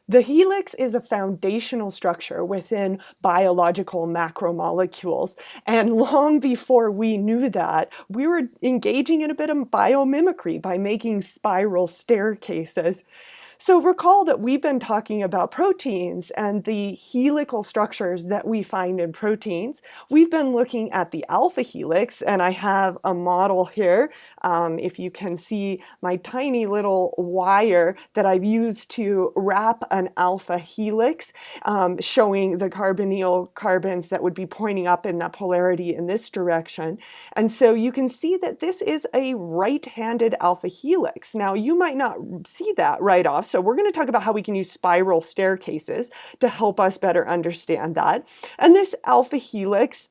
The helix is a foundational structure within biological macromolecules. And long before we knew that, we were engaging in a bit of biomimicry by making spiral staircases. So recall that we've been talking about proteins and the helical structures that we find in proteins. We've been looking at the alpha helix, and I have a model here. If you can see my tiny little wire that I've used to wrap an alpha helix, showing the carbonyl carbons that would be pointing up in that polarity in this direction. And so you can see that this is a right-handed alpha helix. Now, you might not see that right off, so we're going to talk about how we can use spiral staircases to help us better understand that. And this alpha helix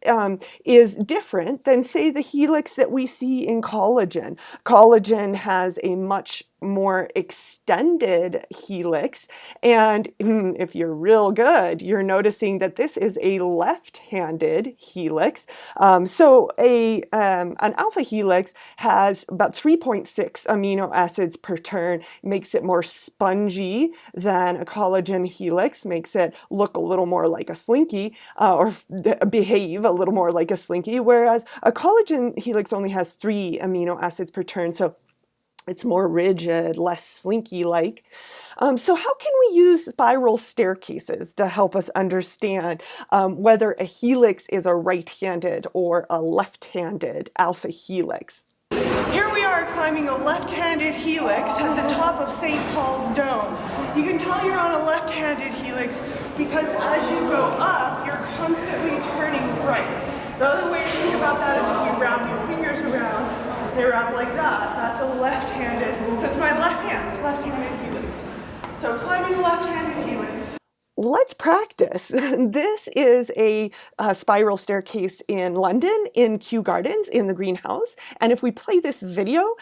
is different than, say, the helix that we see in collagen. Collagen has a much more extended helix, and if you're real good, you're noticing that this is a left-handed helix. So an alpha helix has about 3.6 amino acids per turn, makes it more spongy than a collagen helix, makes it look a little more like a slinky, or behave a little more like a slinky, whereas a collagen helix only has 3 amino acids per turn. So it's more rigid, less slinky-like. So how can we use spiral staircases to help us understand whether a helix is a right-handed or a left-handed alpha helix? Here we are climbing a left-handed helix at the top of St. Paul's Dome. You can tell you're on a left-handed helix because as you go up, you're constantly turning right. The other way to think about that is if you wrap your fingers around, they wrap like that. That's a left-handed, so it's my left-handed helix. So climbing a left-handed helix. Let's practice. This is a spiral staircase in London, in Kew Gardens, in the greenhouse. And if we play this video,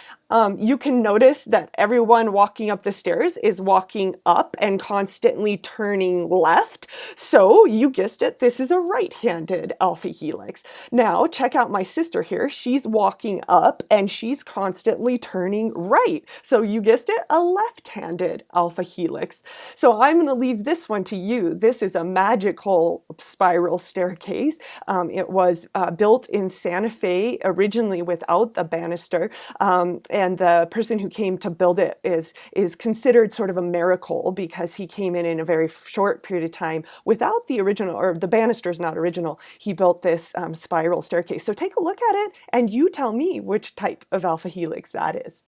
you can notice that everyone walking up the stairs is walking up and constantly turning left. So you guessed it, this is a right-handed alpha helix. Now check out my sister here. She's walking up and she's constantly turning right. So you guessed it, a left-handed alpha helix. So I'm going to leave this one to you. This is a magical spiral staircase. It was built in Santa Fe originally without the banister, and the person who came to build it is considered sort of a miracle because he came in a very short period of time without the original, or the banister is not original. He built this spiral staircase. So take a look at it and you tell me which type of alpha helix that is.